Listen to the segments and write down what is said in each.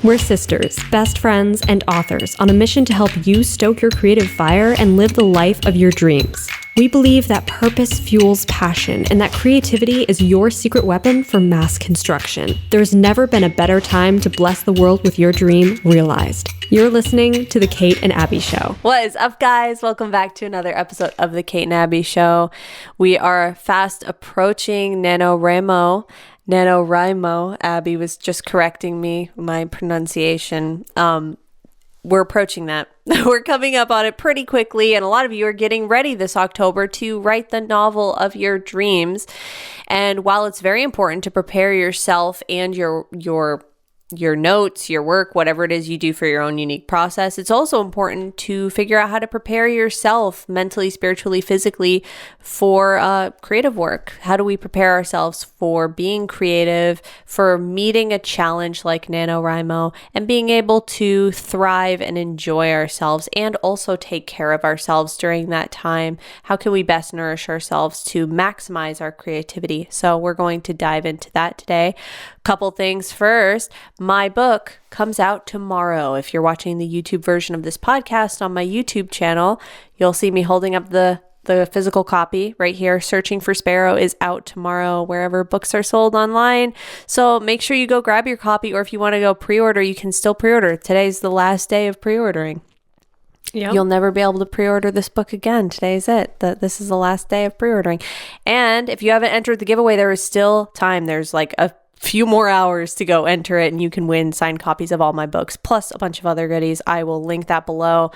We're sisters, best friends, and authors on a mission to help you stoke your creative fire and live the life of your dreams. We believe that purpose fuels passion and that creativity is your secret weapon for mass construction. There's never been a better time to bless the world with your dream realized. You're listening to The Kate and Abbie Show. What is up, guys? Welcome back to another episode of The Kate and Abbie Show. We are fast approaching NaNoWriMo. Abbie was just correcting me, my pronunciation. We're approaching that. We're coming up on it pretty quickly, and a lot of you are getting ready this October to write the novel of your dreams. And while it's very important to prepare yourself and your notes, your work, whatever it is you do for your own unique process, it's also important to figure out how to prepare yourself mentally, spiritually, physically for creative work. How do we prepare ourselves for being creative, for meeting a challenge like NaNoWriMo, and being able to thrive and enjoy ourselves and also take care of ourselves during that time? How can we best nourish ourselves to maximize our creativity? So we're going to dive into that today. Couple things first. My book comes out tomorrow. If you're watching the YouTube version of this podcast on my YouTube channel, you'll see me holding up the physical copy right here. Searching for Sparrow is out tomorrow wherever books are sold online. So make sure you go grab your copy, or if you want to go pre-order, you can still pre-order. Today's the last day of pre-ordering. Yep. You'll never be able to pre-order this book again. Today's it. This is the last day of pre-ordering. And if you haven't entered the giveaway, there is still time. There's like a few more hours to go enter it, and you can win signed copies of all my books plus a bunch of other goodies. I will link that below.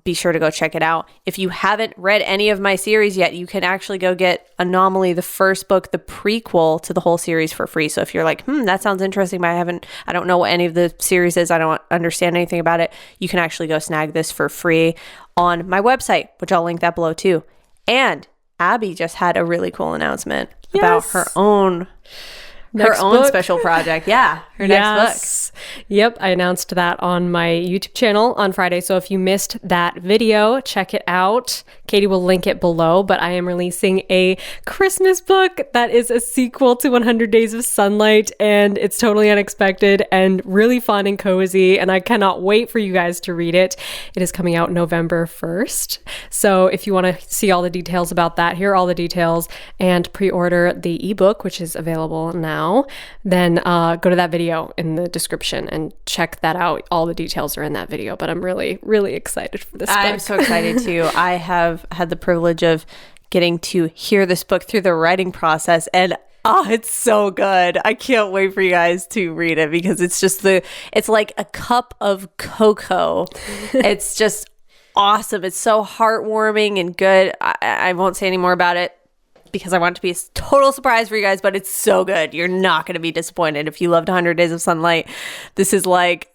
Be sure to go check it out. If you haven't read any of my series yet, you can actually go get Anomaly, the first book, the prequel to the whole series, for free. So if you're like, that sounds interesting, but I don't know what any of the series is, I don't understand anything about it, you can actually go snag this for free on my website, which I'll link that below too. And Abbie just had a really cool announcement about her own special project. Yeah, her next book. Yep, I announced that on my YouTube channel on Friday. So if you missed that video, check it out. Katie will link it below, but I am releasing a Christmas book that is a sequel to 100 Days of Sunlight, and it's totally unexpected and really fun and cozy, and I cannot wait for you guys to read it. It is coming out November 1st. So if you want to see all the details about that, here are all the details, and pre-order the ebook, which is available now, then go to that video in the description and check that out. All the details are in that video, but I'm really, really excited for this book. I'm so excited too. I have had the privilege of getting to hear this book through the writing process, and it's so good. I can't wait for you guys to read it, because it's like a cup of cocoa. It's just awesome. It's so heartwarming and good. I won't say any more about it, because I want it to be a total surprise for you guys, but it's so good. You're not going to be disappointed. If you loved 100 Days of Sunlight, this is like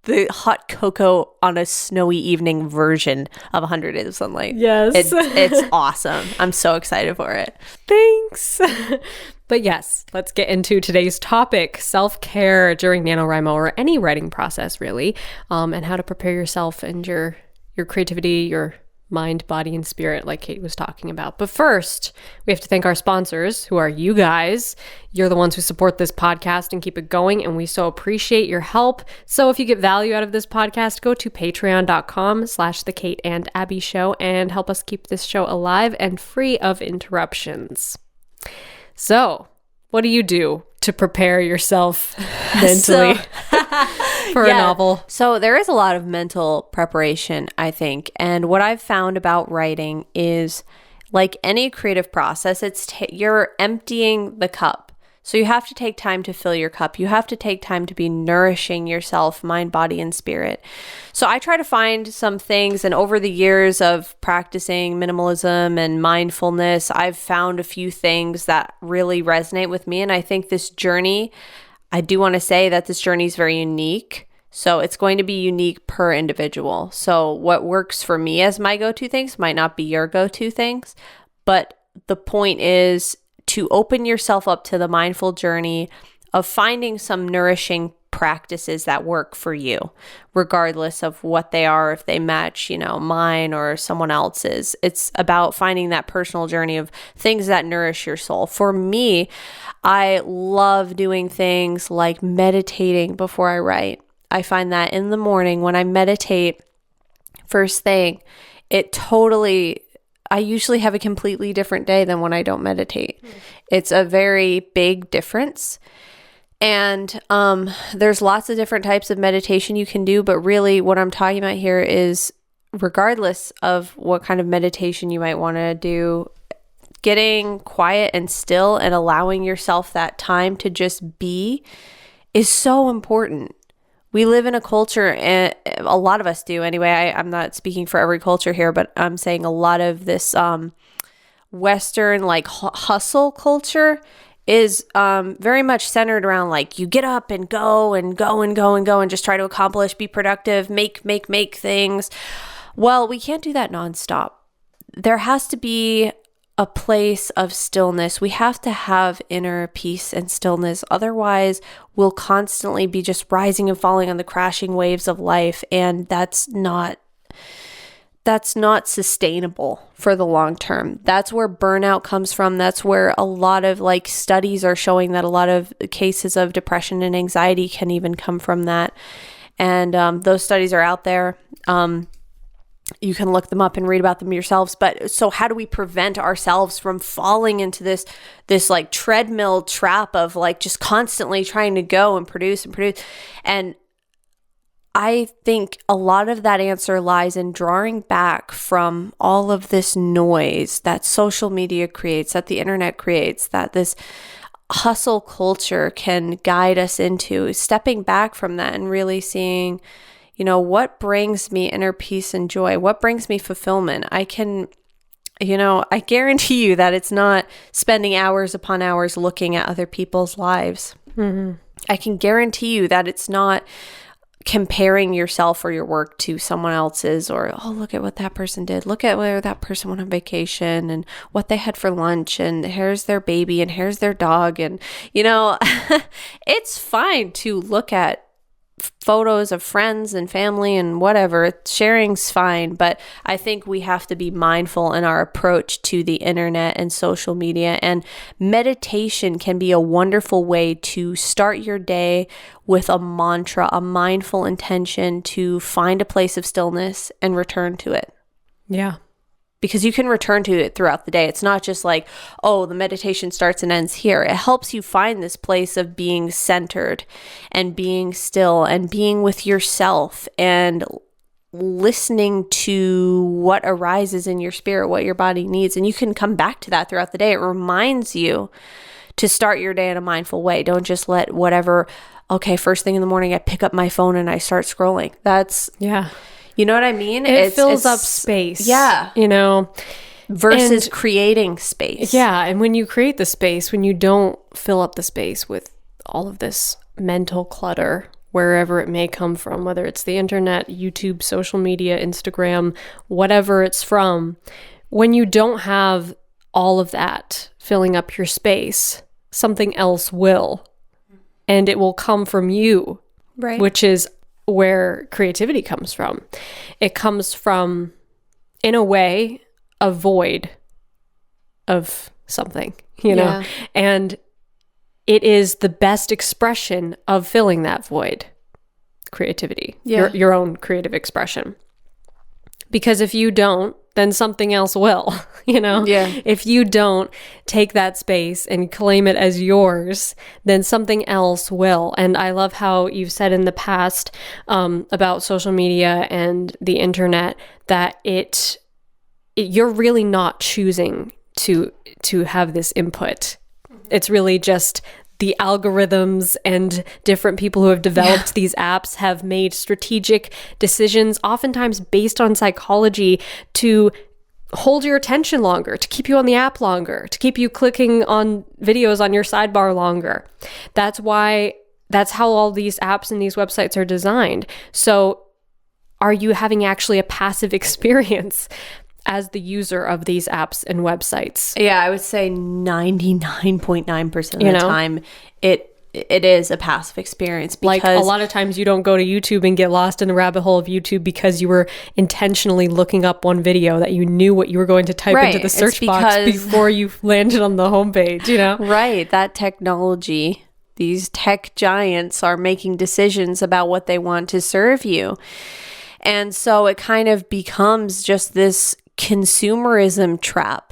the hot cocoa on a snowy evening version of 100 Days of Sunlight. Yes. It's awesome. I'm so excited for it. Thanks. But yes, let's get into today's topic, self-care during NaNoWriMo, or any writing process really, and how to prepare yourself and your creativity, your mind, body, and spirit, like Kate was talking about. But first, we have to thank our sponsors, who are you guys. You're the ones who support this podcast and keep it going, and we so appreciate your help. So if you get value out of this podcast, go to patreon.com/The Kate and Abbie Show and help us keep this show alive and free of interruptions. So, what do you do to prepare yourself mentally for a novel? So there is a lot of mental preparation, I think. And what I've found about writing is, like any creative process, you're emptying the cup. So you have to take time to fill your cup. You have to take time to be nourishing yourself, mind, body, and spirit. So I try to find some things, and over the years of practicing minimalism and mindfulness, I've found a few things that really resonate with me. And I think this journey, I do want to say that this journey is very unique. So it's going to be unique per individual. So what works for me as my go-to things might not be your go-to things. But the point is to open yourself up to the mindful journey of finding some nourishing practices that work for you, regardless of what they are, if they match, mine or someone else's. It's about finding that personal journey of things that nourish your soul. For me, I love doing things like meditating before I write. I find that in the morning when I meditate first thing, I usually have a completely different day than when I don't meditate. It's a very big difference. And there's lots of different types of meditation you can do, but really what I'm talking about here is regardless of what kind of meditation you might want to do, getting quiet and still and allowing yourself that time to just be is so important. We live in a culture, and a lot of us do anyway. I'm not speaking for every culture here, but I'm saying a lot of this Western like hustle culture is very much centered around like you get up and go and go and go and go and just try to accomplish, be productive, make things. Well, we can't do that nonstop. There has to be a place of stillness. We have to have inner peace and stillness. Otherwise, we'll constantly be just rising and falling on the crashing waves of life. And that's not sustainable for the long term. That's where burnout comes from. That's where a lot of like studies are showing that a lot of cases of depression and anxiety can even come from that. And those studies are out there. You can look them up and read about them yourselves. But so how do we prevent ourselves from falling into this like treadmill trap of like just constantly trying to go and produce? And I think a lot of that answer lies in drawing back from all of this noise that social media creates, that the internet creates, that this hustle culture can guide us into, stepping back from that and really seeing, what brings me inner peace and joy? What brings me fulfillment? I guarantee you that it's not spending hours upon hours looking at other people's lives. Mm-hmm. I can guarantee you that it's not comparing yourself or your work to someone else's, or, oh, look at what that person did. Look at where that person went on vacation and what they had for lunch, and here's their baby and here's their dog. And, it's fine to look at photos of friends and family and whatever. Sharing's fine, but I think we have to be mindful in our approach to the internet and social media. And meditation can be a wonderful way to start your day with a mantra, a mindful intention to find a place of stillness and return to it. Yeah. Because you can return to it throughout the day. It's not just like, oh, the meditation starts and ends here. It helps you find this place of being centered and being still and being with yourself and listening to what arises in your spirit, what your body needs. And you can come back to that throughout the day. It reminds you to start your day in a mindful way. Don't just let whatever, okay, first thing in the morning, I pick up my phone and I start scrolling. Yeah. You know what I mean? It fills up space. Yeah. Versus creating space. Yeah. And when you create the space, when you don't fill up the space with all of this mental clutter, wherever it may come from, whether it's the internet, YouTube, social media, Instagram, whatever it's from, when you don't have all of that filling up your space, something else will. And it will come from you, right? Which is where creativity comes from. It comes from, in a way, a void of something, Yeah. And it is the best expression of filling that void. Creativity, your own creative expression. Because if you don't, then something else will, Yeah. If you don't take that space and claim it as yours, then something else will. And I love how you've said in the past about social media and the internet that you're really not choosing to have this input. It's really just the algorithms and different people who have developed these apps have made strategic decisions, oftentimes based on psychology, to hold your attention longer, to keep you on the app longer, to keep you clicking on videos on your sidebar longer. That's how all these apps and these websites are designed. So are you having actually a passive experience as the user of these apps and websites? Yeah, I would say 99.9% of the time, it is a passive experience, because like a lot of times you don't go to YouTube and get lost in the rabbit hole of YouTube because you were intentionally looking up one video that you knew what you were going to type into the search box before you landed on the homepage, you know? Right. That technology, these tech giants are making decisions about what they want to serve you. And so it kind of becomes just this consumerism trap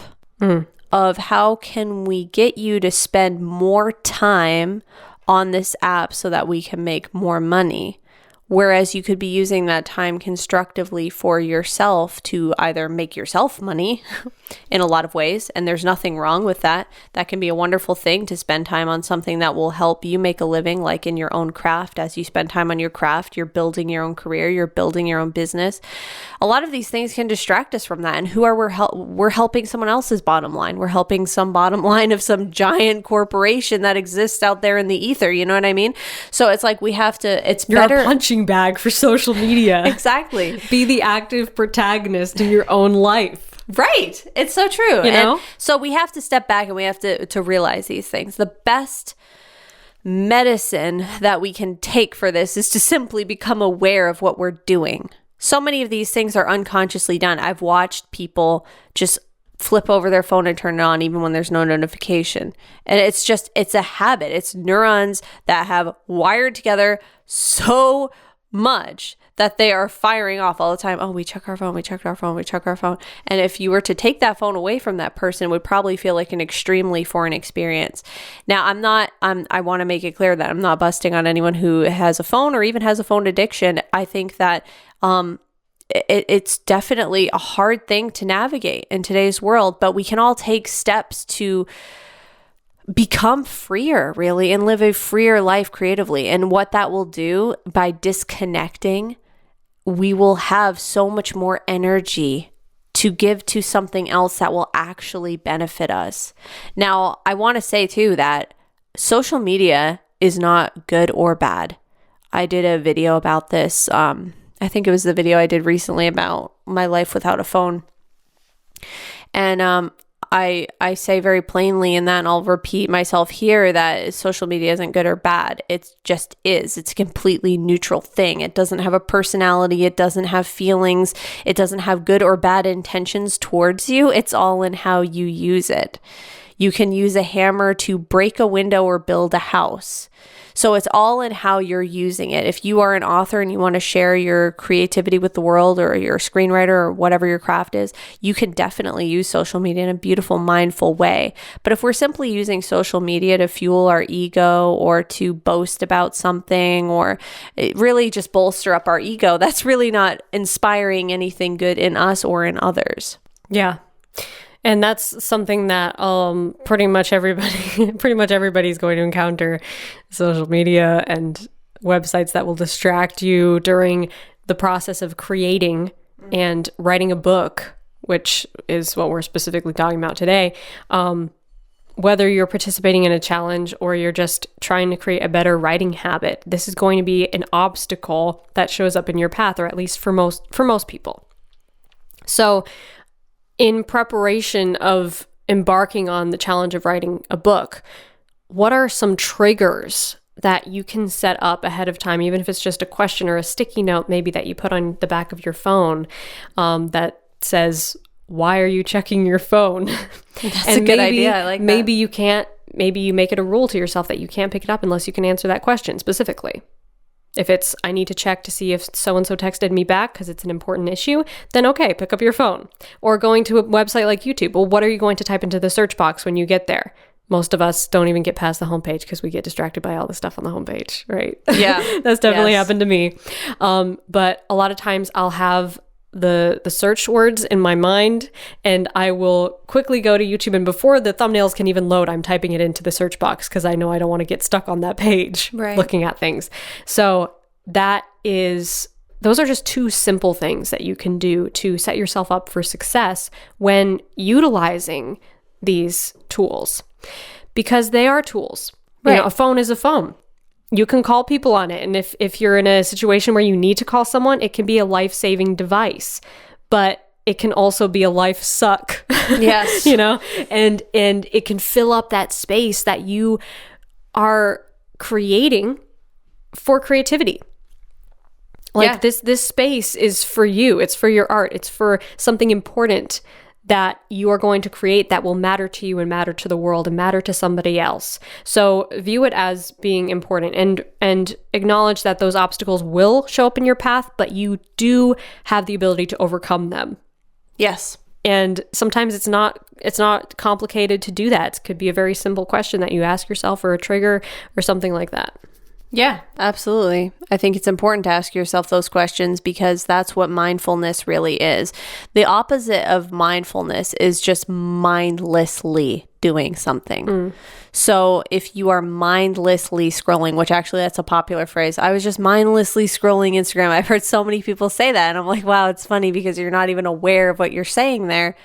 of how can we get you to spend more time on this app so that we can make more money. Whereas you could be using that time constructively for yourself to either make yourself money in a lot of ways, and there's nothing wrong with that. That can be a wonderful thing, to spend time on something that will help you make a living, like in your own craft. As you spend time on your craft, you're building your own career, you're building your own business. A lot of these things can distract us from that. And who are we're helping someone else's bottom line. We're helping some bottom line of some giant corporation that exists out there in the ether. You know what I mean? So it's like we have to, You're better. a punching bag for social media. Exactly. Be the active protagonist in your own life. Right. It's so true. You know? And so we have to step back and we have to realize these things. The best medicine that we can take for this is to simply become aware of what we're doing. So many of these things are unconsciously done. I've watched people just flip over their phone and turn it on even when there's no notification. And it's a habit. It's neurons that have wired together so much that they are firing off all the time. Oh, we check our phone, we check our phone, we check our phone. And if you were to take that phone away from that person, it would probably feel like an extremely foreign experience. Now, I want to make it clear that I'm not busting on anyone who has a phone or even has a phone addiction. I think that it's definitely a hard thing to navigate in today's world, but we can all take steps to become freer, really, and live a freer life creatively. And what that will do by disconnecting, we will have so much more energy to give to something else that will actually benefit us. Now, I want to say too that social media is not good or bad. I did a video about this. I think it was the video I did recently about my life without a phone. And I say very plainly in that, and I'll repeat myself here, that social media isn't good or bad. It just is. It's a completely neutral thing. It doesn't have a personality. It doesn't have feelings. It doesn't have good or bad intentions towards you. It's all in how you use it. You can use a hammer to break a window or build a house. So it's all in how you're using it. If you are an author and you want to share your creativity with the world, or you're a screenwriter or whatever your craft is, you can definitely use social media in a beautiful, mindful way. But if we're simply using social media to fuel our ego or to boast about something, or really just bolster up our ego, that's really not inspiring anything good in us or in others. Yeah. And that's something that pretty much everybody's going to encounter: social media and websites that will distract you during the process of creating and writing a book, which is what we're specifically talking about today. Whether you're participating in a challenge or you're just trying to create a better writing habit, this is going to be an obstacle that shows up in your path, or at least for most people. So in preparation of embarking on the challenge of writing a book, what are some triggers that you can set up ahead of time, even if it's just a question or a sticky note maybe that you put on the back of your phone that says, why are you checking your phone? That's a good idea. I like that. Maybe you make it a rule to yourself that you can't pick it up unless you can answer that question specifically. If it's, I need to check to see if so-and-so texted me back because it's an important issue, then okay, pick up your phone. Or going to a website like YouTube. Well, what are you going to type into the search box when you get there? Most of us don't even get past the homepage because we get distracted by all the stuff on the homepage, right? Yeah. That's definitely happened to me. But a lot of times I'll have the search words in my mind, and I will quickly go to YouTube, and before the thumbnails can even load, I'm typing it into the search box because I know I don't want to get stuck on that page looking at things. So those are just two simple things that you can do to set yourself up for success when utilizing these tools, because they are tools. Right. You know, a phone is a phone. You can call people on it. And if you're in a situation where you need to call someone, it can be a life-saving device, but it can also be a life suck. Yes. You know, and it can fill up that space that you are creating for creativity. Like this space is for you. It's for your art. It's for something important that you are going to create that will matter to you and matter to the world and matter to somebody else. So view it as being important and acknowledge that those obstacles will show up in your path, but you do have the ability to overcome them. Yes. And sometimes it's not complicated to do that. It could be a very simple question that you ask yourself, or a trigger or something like that. Yeah, absolutely. I think it's important to ask yourself those questions, because that's what mindfulness really is. The opposite of mindfulness is just mindlessly doing something. So if you are mindlessly scrolling, which actually that's a popular phrase. I was just mindlessly scrolling Instagram. I've heard so many people say that, and I'm like, wow, it's funny because you're not even aware of what you're saying there.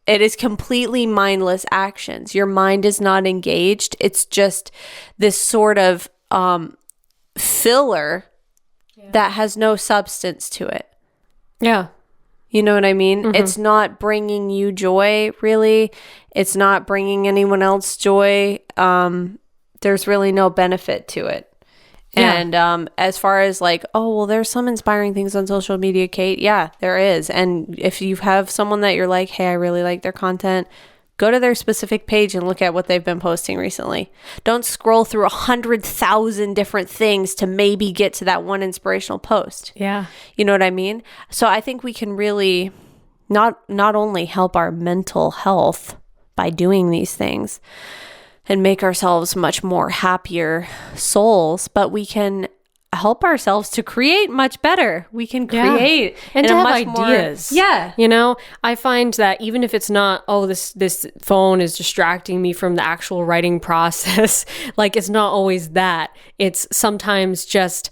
It is completely mindless actions. Your mind is not engaged. It's just this sort of filler that has no substance to it. Yeah. You know what I mean? It's not bringing you joy, really. It's not bringing anyone else joy. There's really no benefit to it. Yeah. And as far as like, oh, well, there's some inspiring things on social media, Kate. Yeah, there is. And if you have someone that you're like, hey, I really like their content, go to their specific page and look at what they've been posting recently. Don't scroll through 100,000 different things to maybe get to that one inspirational post. Yeah. You know what I mean? So I think we can really not only help our mental health by doing these things and make ourselves much more happier souls, but we can help ourselves to create much better. We can create and to in a have much ideas. More, You know, I find that even if it's not, oh, this phone is distracting me from the actual writing process, like it's not always that. It's sometimes just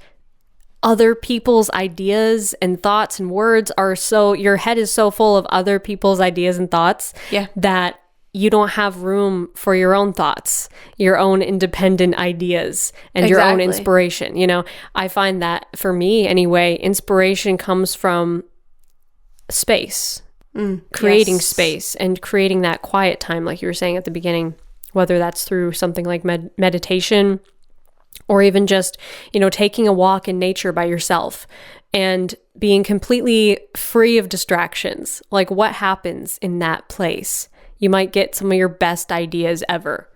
other people's ideas and thoughts and words are so, your head is so full of other people's ideas and thoughts that you don't have room for your own thoughts, your own independent ideas, and your own inspiration. You know, I find that for me anyway, inspiration comes from space, creating space and creating that quiet time, like you were saying at the beginning, whether that's through something like meditation, or even just, you know, taking a walk in nature by yourself and being completely free of distractions. Like, what happens in that place? You might get some of your best ideas ever.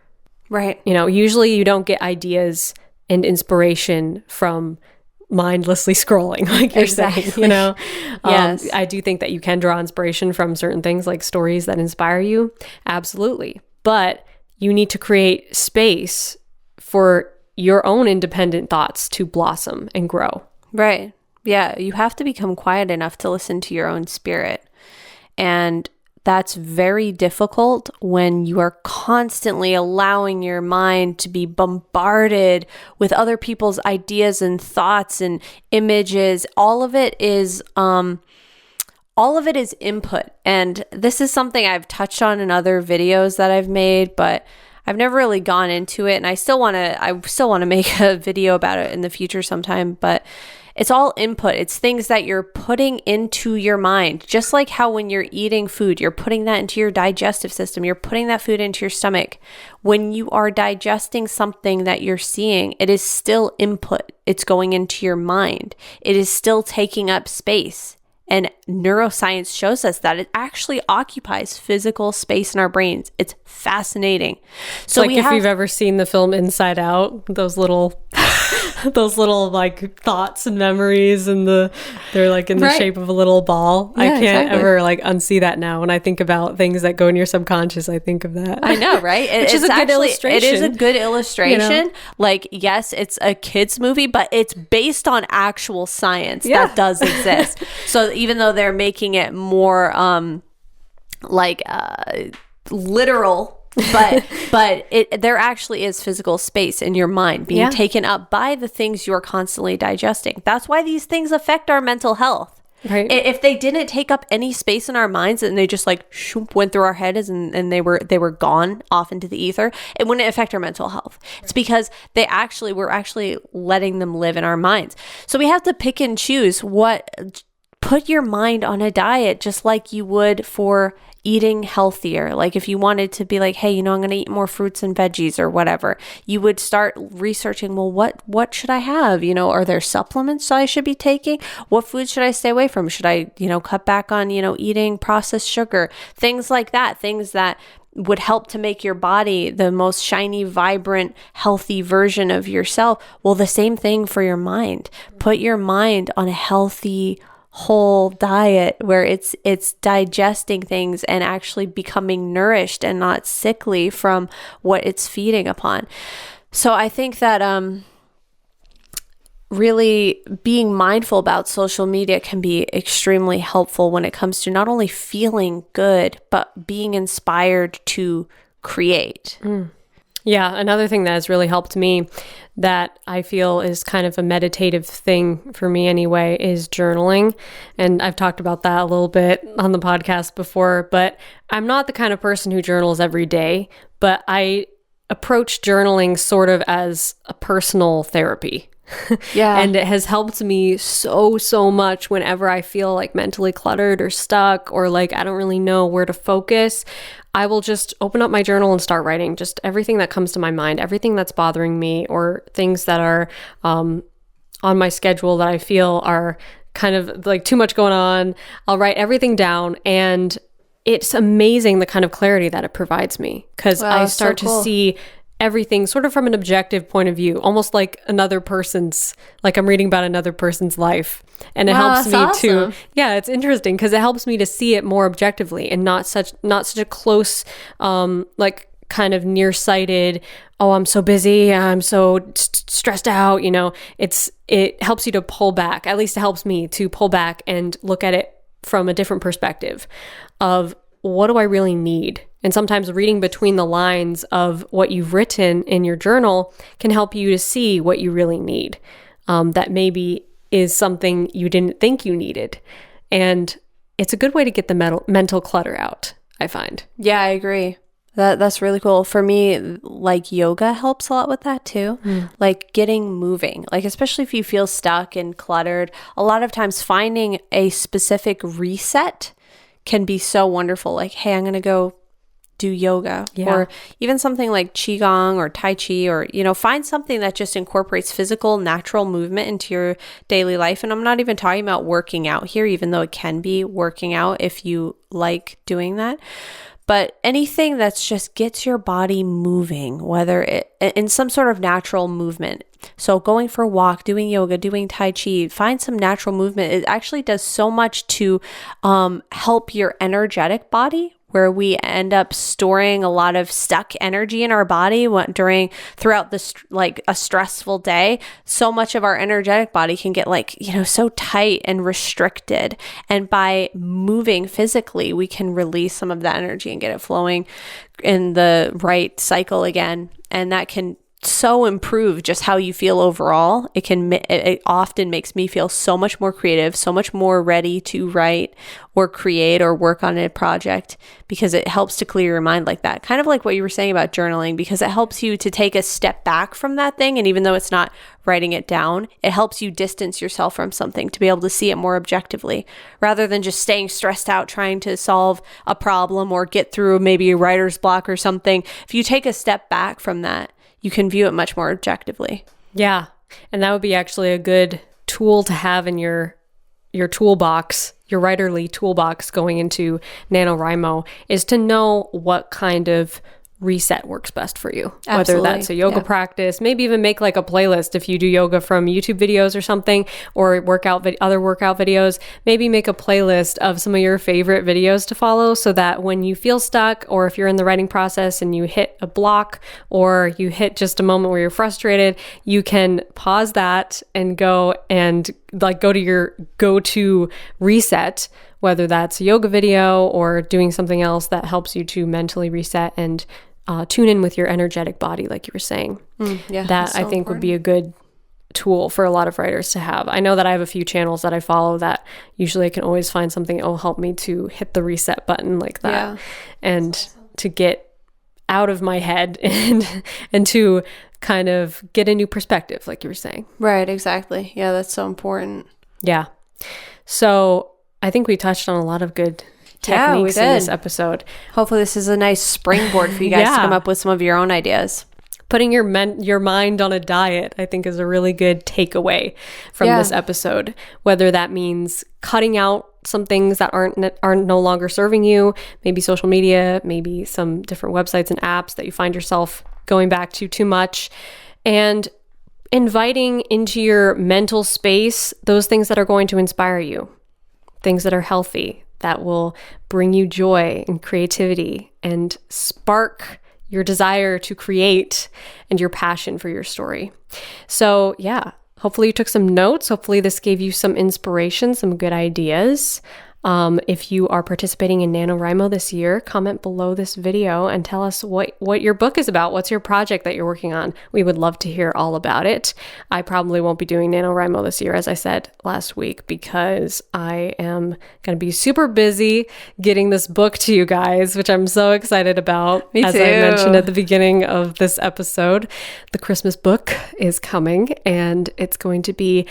Right. You know, usually you don't get ideas and inspiration from mindlessly scrolling, like you're saying, you know? Yes. I do think that you can draw inspiration from certain things, like stories that inspire you. Absolutely. But you need to create space for your own independent thoughts to blossom and grow. Right. Yeah. You have to become quiet enough to listen to your own spirit. And that's very difficult when you are constantly allowing your mind to be bombarded with other people's ideas and thoughts and images. All of it is input. And this is something I've touched on in other videos that I've made, but I've never really gone into it. And I still want to make a video about it in the future sometime, but it's all input. It's things that you're putting into your mind. Just like how when you're eating food, you're putting that into your digestive system. You're putting that food into your stomach. When you are digesting something that you're seeing, it is still input. It's going into your mind. It is still taking up space. And neuroscience shows us that it actually occupies physical space in our brains. It's fascinating. So like if you've ever seen the film Inside Out, those little like thoughts and memories, and they're like in the shape of a little ball. Yeah, I can't ever like unsee that now. When I think about things that go in your subconscious, I think of that. I know, right? Which is a good illustration. It is a good illustration. You know? Like, yes, it's a kid's movie, but it's based on actual science that does exist. So even though they're making it more literal, but there actually is physical space in your mind being taken up by the things you're constantly digesting. That's why these things affect our mental health. Right. If they didn't take up any space in our minds and they just like went through our heads and they were gone off into the ether, it wouldn't affect our mental health. It's because we're actually letting them live in our minds. So we have to pick and choose put your mind on a diet, just like you would for eating healthier. Like if you wanted to be like, hey, I'm going to eat more fruits and veggies or whatever, you would start researching, well, what should I have? Are there supplements I should be taking? What food should I stay away from? Should I, cut back on, eating processed sugar? Things like that, things that would help to make your body the most shiny, vibrant, healthy version of yourself. Well, the same thing for your mind. Put your mind on a healthy, whole diet where it's digesting things and actually becoming nourished and not sickly from what it's feeding upon. So I think that really being mindful about social media can be extremely helpful when it comes to not only feeling good, but being inspired to create. Yeah, another thing that has really helped me that I feel is kind of a meditative thing for me anyway is journaling. And I've talked about that a little bit on the podcast before, but I'm not the kind of person who journals every day, but I approach journaling sort of as a personal therapy. Yeah. And it has helped me so much whenever I feel like mentally cluttered or stuck or like I don't really know where to focus. I will just open up my journal and start writing just everything that comes to my mind, everything that's bothering me or things that are on my schedule that I feel are kind of like too much going on. I'll write everything down, and it's amazing the kind of clarity that it provides me because I start to see everything sort of from an objective point of view, almost like like I'm reading about another person's life. And it helps me to, it's interesting because it helps me to see it more objectively and not such a close, like kind of nearsighted, oh, I'm so busy, I'm so stressed out, it helps you to pull back. At least it helps me to pull back and look at it from a different perspective of what do I really need? And sometimes reading between the lines of what you've written in your journal can help you to see what you really need. That maybe is something you didn't think you needed. And it's a good way to get the mental clutter out, I find. Yeah, I agree. That's really cool. For me, like yoga helps a lot with that too. Like getting moving, like especially if you feel stuck and cluttered, a lot of times finding a specific reset can be so wonderful. Like, hey, I'm going to go do yoga or even something like qigong or tai chi or, find something that just incorporates physical, natural movement into your daily life. And I'm not even talking about working out here, even though it can be working out if you like doing that. But anything that's just gets your body moving, whether it in some sort of natural movement. So going for a walk, doing yoga, doing Tai Chi, find some natural movement. It actually does so much to help your energetic body, where we end up storing a lot of stuck energy in our body throughout a stressful day. So much of our energetic body can get so tight and restricted. And by moving physically, we can release some of that energy and get it flowing in the right cycle again. And that can so improve just how you feel overall. It often makes me feel so much more creative, so much more ready to write or create or work on a project, because it helps to clear your mind like that. Kind of like what you were saying about journaling, because it helps you to take a step back from that thing. And even though it's not writing it down, it helps you distance yourself from something to be able to see it more objectively, rather than just staying stressed out trying to solve a problem or get through maybe a writer's block or something. If you take a step back from that, you can view it much more objectively. Yeah. And that would be actually a good tool to have in your toolbox, your writerly toolbox going into NaNoWriMo, is to know what kind of reset works best for you. Absolutely. Whether that's a yoga practice, maybe even make like a playlist if you do yoga from YouTube videos or something, or other workout videos, maybe make a playlist of some of your favorite videos to follow, so that when you feel stuck, or if you're in the writing process and you hit a block, or you hit just a moment where you're frustrated, you can pause that and go to your go-to reset, whether that's a yoga video or doing something else that helps you to mentally reset and tune in with your energetic body, like you were saying. That I think would be a good tool for a lot of writers to have. I know that I have a few channels that I follow that usually I can always find something that will help me to hit the reset button like that, and to get out of my head and to kind of get a new perspective, like you were saying. Right, exactly. Yeah, that's so important. Yeah. So I think we touched on a lot of good techniques in this did. episode. Hopefully this is a nice springboard for you guys to come up with some of your own ideas. Putting your mind on a diet, I think, is a really good takeaway from this episode. Whether that means cutting out some things that are no longer serving you, maybe social media, maybe some different websites and apps that you find yourself going back to too much, and inviting into your mental space those things that are going to inspire you, things that are healthy, that will bring you joy and creativity and spark your desire to create and your passion for your story. So yeah, hopefully you took some notes. Hopefully this gave you some inspiration, some good ideas. If you are participating in NaNoWriMo this year, comment below this video and tell us what your book is about. What's your project that you're working on? We would love to hear all about it. I probably won't be doing NaNoWriMo this year, as I said last week, because I am going to be super busy getting this book to you guys, which I'm so excited about. Me too. As I mentioned at the beginning of this episode, the Christmas book is coming, and it's going to be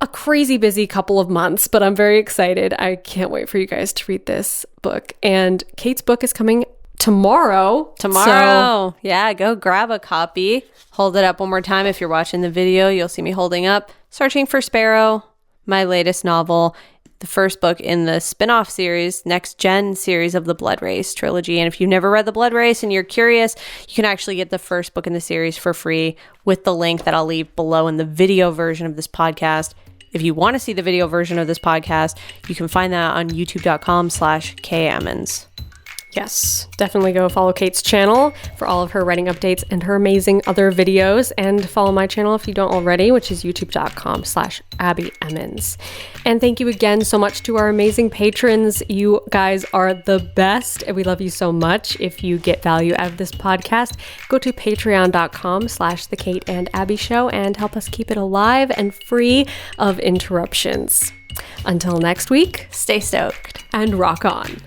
a crazy busy couple of months, but I'm very excited. I can't wait for you guys to read this book. And Kate's book is coming tomorrow. So, yeah, go grab a copy. Hold it up one more time. If you're watching the video, you'll see me holding up Searching for Sparrow, my latest novel, the first book in the spin-off series, Next Gen series of the Blood Race trilogy. And if you've never read the Blood Race and you're curious, you can actually get the first book in the series for free with the link that I'll leave below in the video version of this podcast. If you want to see the video version of this podcast, you can find that on youtube.com/kemmons. Yes, definitely go follow Kate's channel for all of her writing updates and her amazing other videos, and follow my channel if you don't already, which is youtube.com/AbbieEmmons. And thank you again so much to our amazing patrons. You guys are the best, and we love you so much. If you get value out of this podcast, go to patreon.com/The Kate and Abbie Show and help us keep it alive and free of interruptions. Until next week, Stay stoked and rock on.